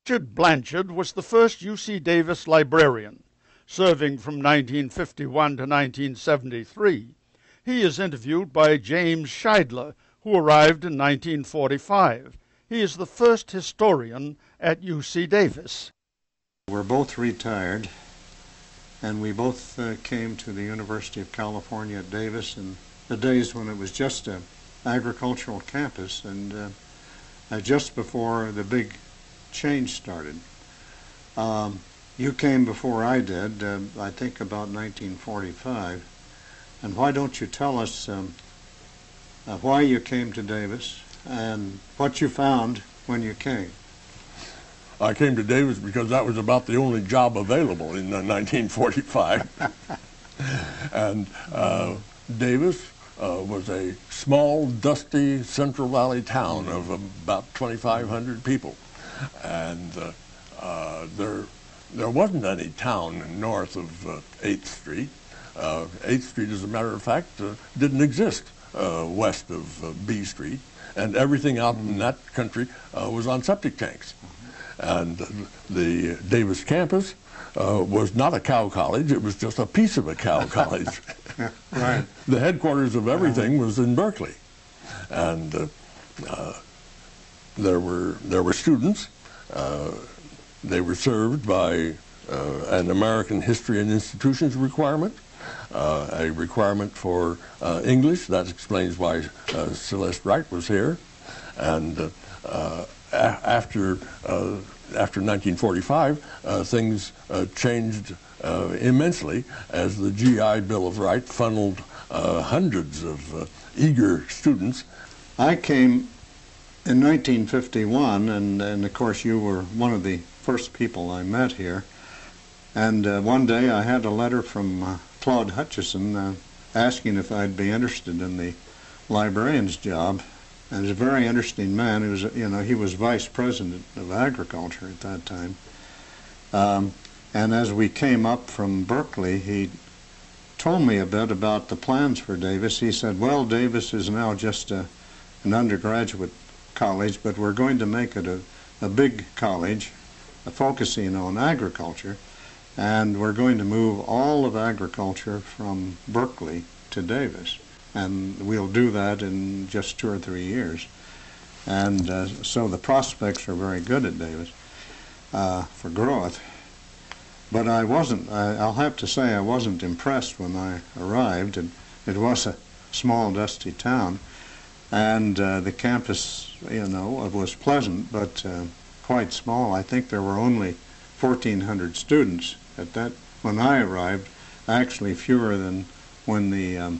Richard Blanchard was the first UC Davis librarian, serving from 1951 to 1973. He is interviewed by James Shideler, who arrived in 1945. He is the first historian at UC Davis. We're both retired, and we both came to the University of California at Davis in the days when it was just an agricultural campus, and just before the big change started. You came before I did, I think about 1945. And why don't you tell us why you came to Davis and what you found when you came? I came to Davis because that was about the only job available in 1945. And Davis was a small, dusty Central Valley town of about 2,500 people. And there wasn't any town north of 8th Street. 8th Street, as a matter of fact, didn't exist west of B Street. And everything out in that country was on septic tanks. And the Davis campus was not a cow college, it was just a piece of a cow college. Right. The headquarters of everything was in Berkeley. And there were students. They were served by an American History and Institutions requirement, a requirement for English. That explains why Celeste Wright was here. And after 1945, things changed immensely as the GI Bill of Rights funneled hundreds of eager students. I came in 1951, and of course you were one of the first people I met here. And one day I had a letter from Claude Hutchison asking if I'd be interested in the librarian's job. And he was a very interesting man. He was, he was vice president of agriculture at that time. And as we came up from Berkeley, he told me a bit about the plans for Davis. He said, well, Davis is now just an undergraduate college, but we're going to make it a big college, focusing on agriculture, and we're going to move all of agriculture from Berkeley to Davis. And we'll do that in just 2 or 3 years. And so the prospects are very good at Davis for growth. But I'll have to say I wasn't impressed when I arrived. It was a small, dusty town. And the campus, it was pleasant, but quite small. I think there were only 1,400 students when I arrived, actually fewer than when the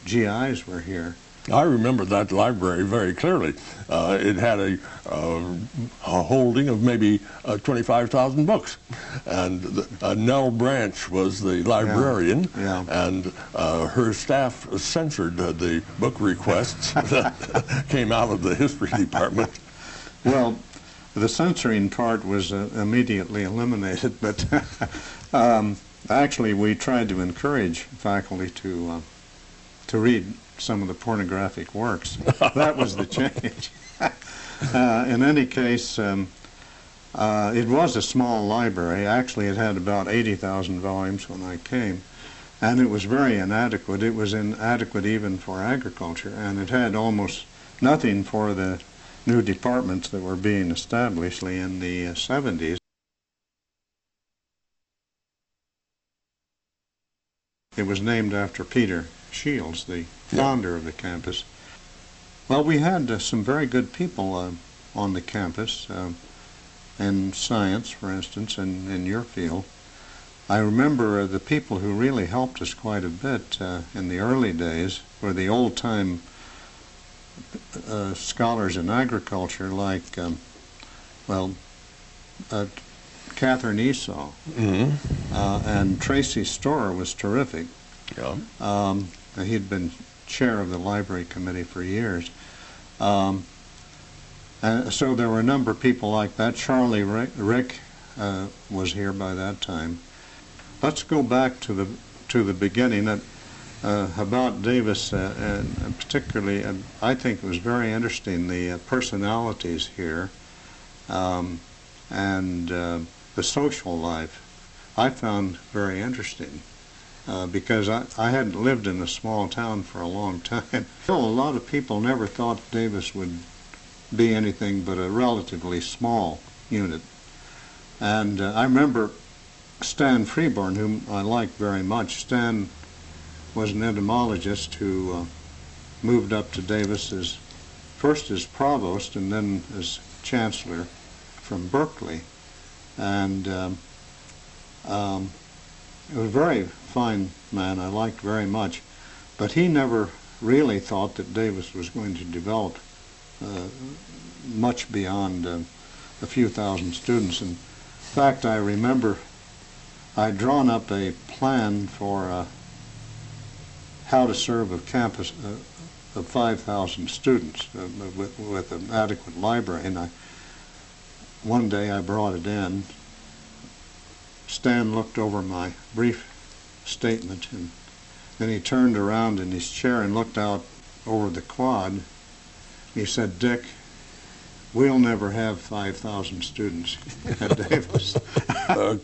GIs were here. I remember that library very clearly. It had a holding of maybe 25,000 books. And Nelle Branch was the librarian, and her staff censored the book requests that came out of the history department. Well, the censoring part was immediately eliminated, but actually we tried to encourage faculty to read some of the pornographic works. That was the change. In any case, it was a small library. Actually, it had about 80,000 volumes when I came, and it was very inadequate. It was inadequate even for agriculture, and it had almost nothing for the new departments that were being established in the 70s. It was named after Peter Shields, the founder of the campus. Well, we had some very good people on the campus, in science, for instance, and in your field. I remember the people who really helped us quite a bit in the early days were the old-time scholars in agriculture like, Catherine Esau, and Tracy Storer was terrific. Yeah. He'd been chair of the library committee for years. And so there were a number of people like that. Charlie Rick was here by that time. Let's go back to the beginning about Davis, and particularly, I think it was very interesting, the personalities here. and the social life I found very interesting because I hadn't lived in a small town for a long time. Still, a lot of people never thought Davis would be anything but a relatively small unit. And I remember Stan Freeborn, whom I liked very much. Stan was an entomologist who moved up to Davis first as provost and then as chancellor from Berkeley. And he was a very fine man I liked very much, but he never really thought that Davis was going to develop much beyond a few thousand students. In fact, I remember I'd drawn up a plan for how to serve a campus of 5,000 students with an adequate library. And one day I brought it in. Stan looked over my brief statement, and then he turned around in his chair and looked out over the quad. He said, "Dick, we'll never have 5,000 students at Davis."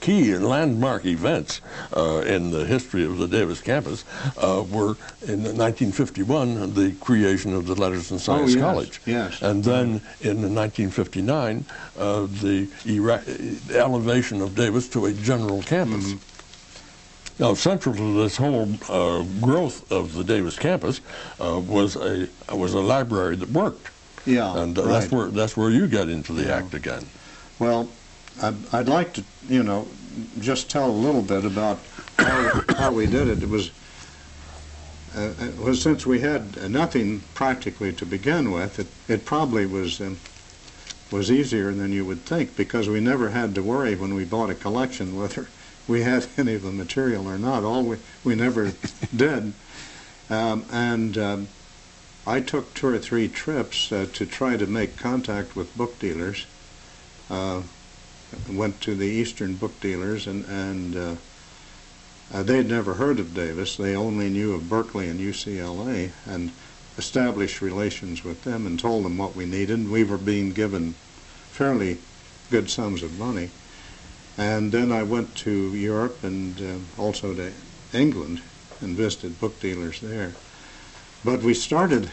Key and landmark events in the history of the Davis campus were in 1951 the creation of the Letters and Science College. Yes. And then in 1959 the elevation of Davis to a general campus. Mm-hmm. Now, central to this whole growth of the Davis campus was a library that worked. Yeah, and right. that's where you get into the act again. Well, I'd like to, just tell a little bit about how we did it. It was since we had nothing practically to begin with, it probably was easier than you would think, because we never had to worry when we bought a collection whether we had any of the material or not. We never did. I took 2 or 3 trips to try to make contact with book dealers. Went to the Eastern book dealers, and they'd never heard of Davis. They only knew of Berkeley and UCLA, and established relations with them and told them what we needed. We were being given fairly good sums of money. And then I went to Europe and also to England and visited book dealers there. But we started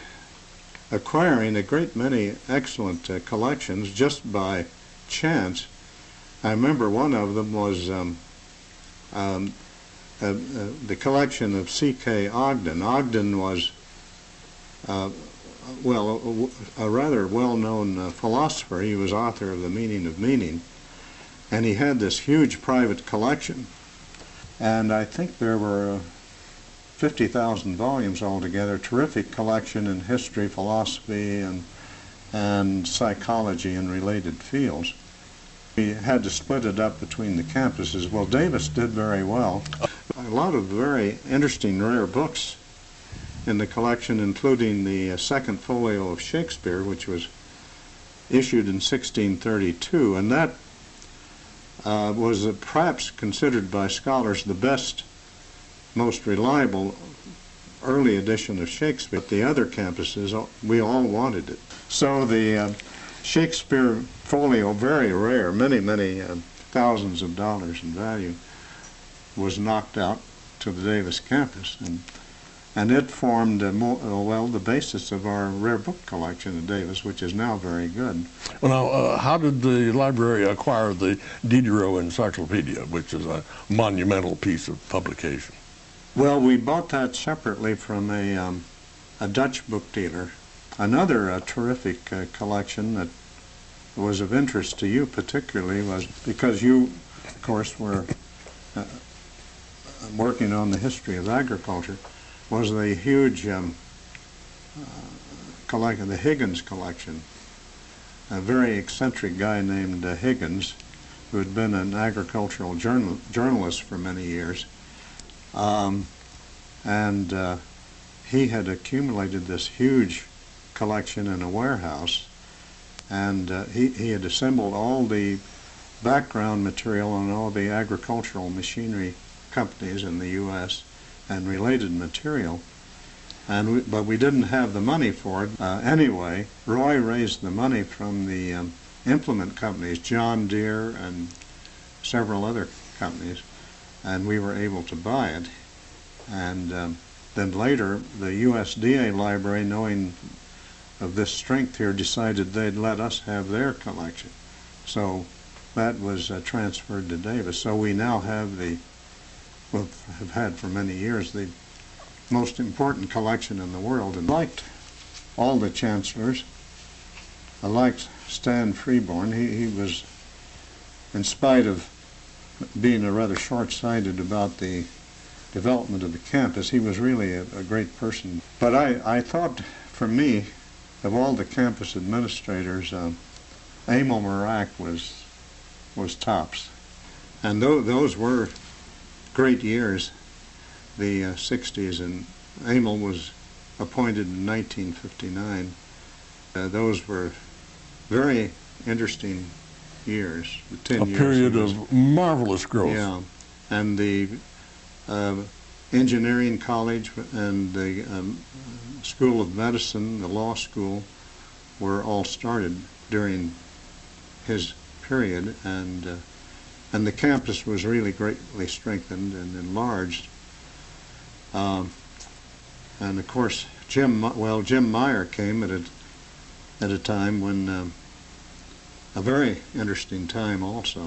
acquiring a great many excellent collections just by chance. I remember one of them was the collection of C.K. Ogden. Ogden was, a rather well-known philosopher. He was author of The Meaning of Meaning, and he had this huge private collection. And I think there were 50,000 volumes altogether, terrific collection in history, philosophy, and psychology and related fields. We had to split it up between the campuses. Well, Davis did very well. A lot of very interesting rare books in the collection, including the second folio of Shakespeare, which was issued in 1632, and that was perhaps considered by scholars the best, most reliable early edition of Shakespeare. At the other campuses, we all wanted it. So the Shakespeare folio, very rare, many thousands of dollars in value, was knocked out to the Davis campus, and it formed the basis of our rare book collection at Davis, which is now very good. Well, now, how did the library acquire the Diderot Encyclopedia, which is a monumental piece of publication? Well, we bought that separately from a Dutch book dealer. Another terrific collection that was of interest to you particularly was because you, of course, were working on the history of agriculture, was the huge collection, the Higgins collection. A very eccentric guy named Higgins, who had been an agricultural journalist for many years. He had accumulated this huge collection in a warehouse, and he had assembled all the background material on all the agricultural machinery companies in the U.S. and related material, but we didn't have the money for it. Anyway, Roy raised the money from the implement companies, John Deere and several other companies, and we were able to buy it. And then later, the USDA library, knowing of this strength here, decided they'd let us have their collection. So that was transferred to Davis. So we now have have had for many years, the most important collection in the world. And I liked all the chancellors. I liked Stan Freeborn. He was, in spite of being a rather short-sighted about the development of the campus, he was really a great person. But I thought, for me, of all the campus administrators, Emil Merak was tops. And those were great years, the 60s, and Emil was appointed in 1959. Those were very interesting years, the 10 years. A period of marvelous growth. Yeah, and the engineering college and the School of Medicine, the law school, were all started during his period, and the campus was really greatly strengthened and enlarged. And of course, Jim Meyer came at a time when a very interesting time also.